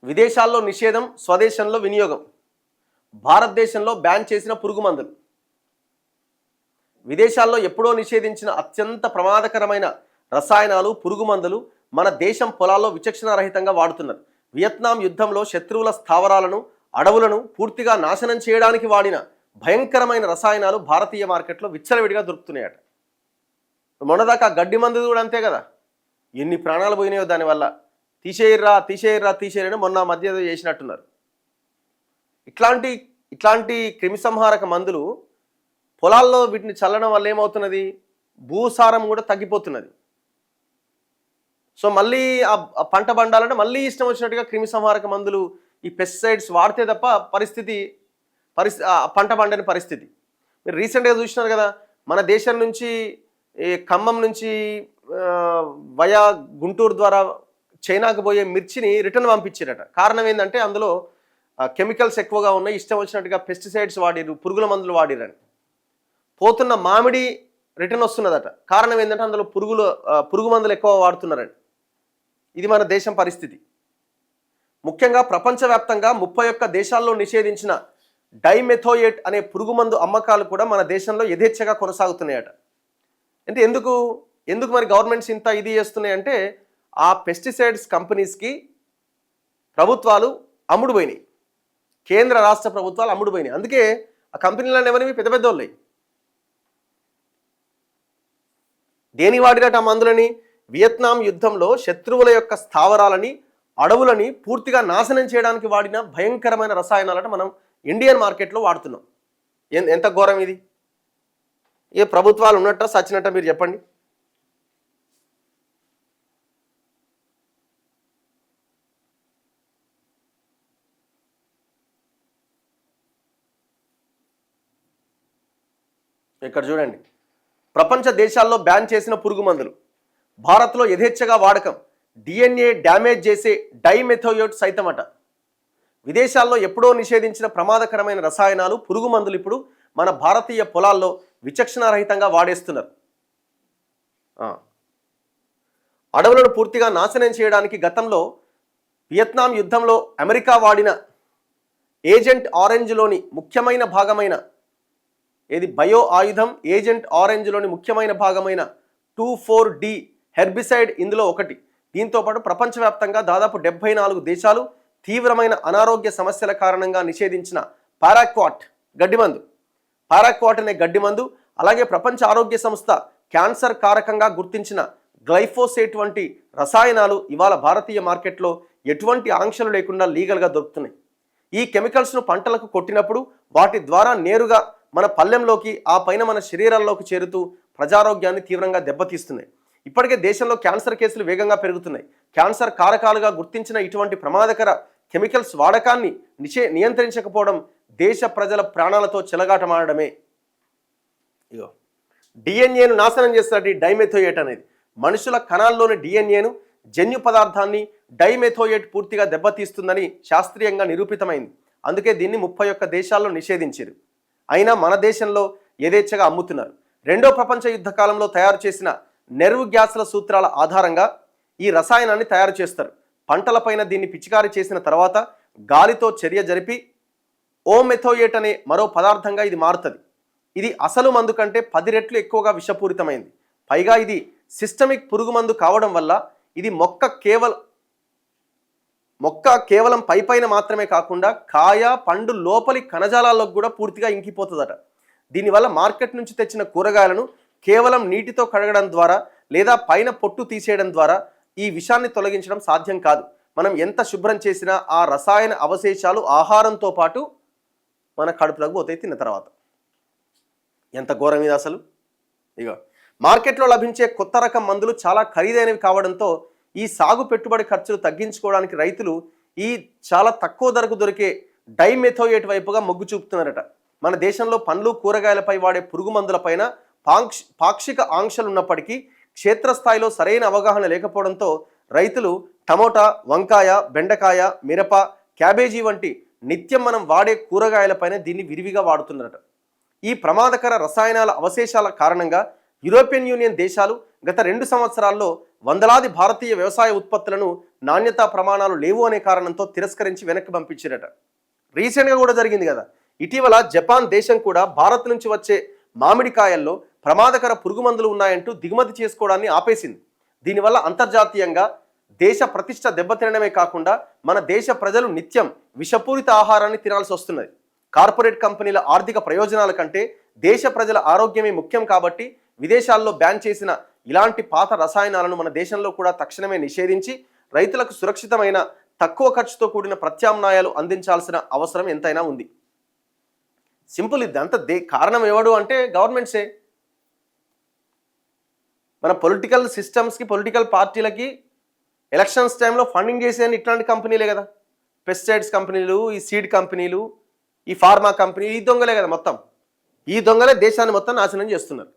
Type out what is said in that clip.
విదేశాల్లో నిషేధం, స్వదేశంలో వినియోగం. భారతదేశంలో బ్యాన్ చేసిన పురుగు మందులు. విదేశాల్లో ఎప్పుడో నిషేధించిన అత్యంత ప్రమాదకరమైన రసాయనాలు, పురుగు మందులు మన దేశం పొలాల్లో విచక్షణారహితంగా వాడుతున్నారు. వియత్నాం యుద్ధంలో శత్రువుల స్థావరాలను, అడవులను పూర్తిగా నాశనం చేయడానికి వాడిన భయంకరమైన రసాయనాలు భారతీయ మార్కెట్లో విచ్చలవిడిగా దొరుకుతున్నాయట. మొన్నదాకా గడ్డి మందు కూడా అంతే కదా, ఎన్ని ప్రాణాలు పోయినాయో దానివల్ల. తీసేయర్రా మొన్న మధ్య చేసినట్టున్నారు. ఇట్లాంటి క్రిమిసంహారక మందులు పొలాల్లో వీటిని చల్లడం వల్ల ఏమవుతున్నది, భూసారం కూడా తగ్గిపోతున్నది. సో మళ్ళీ ఆ పంట పండాలంటే మళ్ళీ ఇష్టం వచ్చినట్టుగా క్రిమిసంహారక మందులు, ఈ పెస్టిసైడ్స్ వాడితే తప్ప పంట పండని పరిస్థితి. మీరు రీసెంట్గా చూసినారు కదా, మన దేశం నుంచి ఖమ్మం నుంచి వయా గుంటూరు ద్వారా చైనాకు పోయే మిర్చిని రిటర్న్ పంపించారట. కారణం ఏంటంటే అందులో కెమికల్స్ ఎక్కువగా ఉన్నాయి, ఇష్టం వచ్చినట్టుగా పెస్టిసైడ్స్ వాడిరు, పురుగుల మందులు వాడిరని. పోతున్న మామిడి రిటర్న్ వస్తున్నదట. కారణం ఏంటంటే అందులో పురుగు మందులు ఎక్కువ వాడుతున్నారని. ఇది మన దేశం పరిస్థితి. ముఖ్యంగా ప్రపంచవ్యాప్తంగా 31 దేశాల్లో నిషేధించిన డైమెథోయేట్ అనే పురుగు మందు అమ్మకాలు కూడా మన దేశంలో యథేచ్ఛగా కొనసాగుతున్నాయట. అంటే ఎందుకు మరి గవర్నమెంట్స్ ఇంత ఇది చేస్తున్నాయంటే, ఆ పెస్టిసైడ్స్ కంపెనీస్కి ప్రభుత్వాలు అమ్ముడుపోయినాయి, కేంద్ర రాష్ట్ర ప్రభుత్వాలు అమ్ముడుపోయినాయి. అందుకే ఆ కంపెనీలను ఎవరివి పెద్ద పెద్ద వాళ్ళవి. దేని వాడినట్టు ఆ మందులని, వియత్నాం యుద్ధంలో శత్రువుల యొక్క స్థావరాలని, అడవులని పూర్తిగా నాశనం చేయడానికి వాడిన భయంకరమైన రసాయనాలను మనం ఇండియన్ మార్కెట్లో వాడుతున్నాం. ఎంత ఘోరం ఇది! ఏ ప్రభుత్వాలు ఉన్నట్ట సచ్చినట్ట మీరు చెప్పండి. ఇక్కడ చూడండి, ప్రపంచ దేశాల్లో బ్యాన్ చేసిన పురుగు మందులు, భారత్లో యథేచ్ఛగా వాడకం, డిఎన్ఏ డ్యామేజ్ చేసే డైమెథోయేట్ సైతమట. విదేశాల్లో ఎప్పుడో నిషేధించిన ప్రమాదకరమైన రసాయనాలు, పురుగు మందులు ఇప్పుడు మన భారతీయ పొలాల్లో విచక్షణారహితంగా వాడేస్తున్నారు. అడవులను పూర్తిగా నాశనం చేయడానికి గతంలో వియత్నాం యుద్ధంలో అమెరికా వాడిన ఏజెంట్ ఆరెంజ్లోని ముఖ్యమైన భాగమైన బయో ఆయుధం ఏజెంట్ ఆరెంజ్లోని ముఖ్యమైన భాగమైన 2,4-D హెర్బిసైడ్ ఇందులో ఒకటి. దీంతోపాటు ప్రపంచవ్యాప్తంగా దాదాపు 74 దేశాలు తీవ్రమైన అనారోగ్య సమస్యల కారణంగా నిషేధించిన పారాక్వాట్ అనే గడ్డి మందు, అలాగే ప్రపంచ ఆరోగ్య సంస్థ క్యాన్సర్ కారకంగా గుర్తించిన గ్లైఫోసేట్ వంటి రసాయనాలు ఇవాళ భారతీయ మార్కెట్లో ఎటువంటి ఆంక్షలు లేకుండా లీగల్గా దొరుకుతున్నాయి. ఈ కెమికల్స్ను పంటలకు కొట్టినప్పుడు వాటి ద్వారా నేరుగా మన పల్లెంలోకి, ఆ పైన మన శరీరాల్లోకి చేరుతూ ప్రజారోగ్యాన్ని తీవ్రంగా దెబ్బతీస్తున్నాయి. ఇప్పటికే దేశంలో క్యాన్సర్ కేసులు వేగంగా పెరుగుతున్నాయి. క్యాన్సర్ కారకాలుగా గుర్తించిన ఇటువంటి ప్రమాదకర కెమికల్స్ వాడకాన్ని నియంత్రించకపోవడం దేశ ప్రజల ప్రాణాలతో చెలగాటమాడమే. డిఎన్ఏను నాశనం చేస్తున్నట్టు డైమెథోయేట్ అనేది మనుషుల కణాల్లోని డిఎన్ఏను, జన్యు పదార్థాన్ని డైమెథోయేట్ పూర్తిగా దెబ్బతీస్తుందని శాస్త్రీయంగా నిరూపితమైంది. అందుకే దీన్ని 31 దేశాల్లో నిషేధించారు. అయినా మన దేశంలో యథేచ్ఛగా అమ్ముతున్నారు. రెండో ప్రపంచ యుద్ధ కాలంలో తయారు చేసిన నెర్వ్ గ్యాస్ల సూత్రాల ఆధారంగా ఈ రసాయనాన్ని తయారు చేస్తారు. పంటలపైన దీన్ని పిచికారీ చేసిన తర్వాత గాలితో చర్య జరిపి ఓమెథోయేట్ అనే మరో పదార్థంగా ఇది మారుతుంది. ఇది అసలు మందు కంటే 10 రెట్లు ఎక్కువగా విషపూరితమైంది. పైగా ఇది సిస్టమిక్ పురుగు మందు కావడం వల్ల ఇది మొక్క కేవలం పైపైన మాత్రమే కాకుండా కాయ, పండు లోపలి కణజాలాల్లోకి కూడా పూర్తిగా ఇంకిపోతుందట. దీనివల్ల మార్కెట్ నుంచి తెచ్చిన కూరగాయలను కేవలం నీటితో కడగడం ద్వారా లేదా పైన పొట్టు తీసేయడం ద్వారా ఈ విషాన్ని తొలగించడం సాధ్యం కాదు. మనం ఎంత శుభ్రం చేసినా ఆ రసాయన అవశేషాలు ఆహారంతో పాటు మన కడుపులోకి పోతాయి తిన్న తర్వాత. ఎంత ఘోరం ఇది అసలు! మార్కెట్లో లభించే కొత్త రకం మందులు చాలా ఖరీదైనవి కావడంతో ఈ సాగు పెట్టుబడి ఖర్చులు తగ్గించుకోవడానికి రైతులు ఈ చాలా తక్కువ ధరకు దొరికే డైమెథోయేట్ వైపుగా మొగ్గు చూపుతున్నారట. మన దేశంలో పండ్లు, కూరగాయలపై వాడే పురుగు మందులపైన పాక్షిక ఆంక్షలు ఉన్నప్పటికీ క్షేత్రస్థాయిలో సరైన అవగాహన లేకపోవడంతో రైతులు టమోటా, వంకాయ, బెండకాయ, మిరప, క్యాబేజీ వంటి నిత్యం మనం వాడే కూరగాయలపైన దీన్ని విరివిగా వాడుతున్నారట. ఈ ప్రమాదకర రసాయనాల అవశేషాల కారణంగా యూరోపియన్ యూనియన్ దేశాలు గత 2 సంవత్సరాల్లో వందలాది భారతీయ వ్యవసాయ ఉత్పత్తులను నాణ్యతా ప్రమాణాలు లేవు అనే కారణంతో తిరస్కరించి వెనక్కి పంపించారట. రీసెంట్గా కూడా జరిగింది కదా. ఇటీవల జపాన్ దేశం కూడా భారత్ నుంచి వచ్చే మామిడికాయల్లో ప్రమాదకర పురుగు మందులు ఉన్నాయంటూ దిగుమతి చేసుకోవడాన్ని ఆపేసింది. దీనివల్ల అంతర్జాతీయంగా దేశ ప్రతిష్ట దెబ్బతినడమే కాకుండా మన దేశ ప్రజలు నిత్యం విషపూరిత ఆహారాన్ని తినాల్సి వస్తున్నది. కార్పొరేట్ కంపెనీల ఆర్థిక ప్రయోజనాల కంటే దేశ ప్రజల ఆరోగ్యమే ముఖ్యం కాబట్టి విదేశాల్లో బ్యాన్ చేసిన ఇలాంటి పాత రసాయనాలను మన దేశంలో కూడా తక్షణమే నిషేధించి రైతులకు సురక్షితమైన తక్కువ ఖర్చుతో కూడిన ప్రత్యామ్నాయాలు అందించాల్సిన అవసరం ఎంతైనా ఉంది. సింపుల్. ఇదంతా కారణం ఎవడు అంటే గవర్నమెంట్సే. మన పొలిటికల్ సిస్టమ్స్కి, పొలిటికల్ పార్టీలకి ఎలక్షన్స్ టైంలో ఫండింగ్ చేసేది ఇట్లాంటి కంపెనీలే కదా. పెస్టిసైడ్స్ కంపెనీలు, ఈ సీడ్ కంపెనీలు, ఈ ఫార్మా కంపెనీ, ఈ దొంగలే కదా మొత్తం. ఈ దొంగలే దేశాన్ని మొత్తం నాశనం చేస్తున్నారు.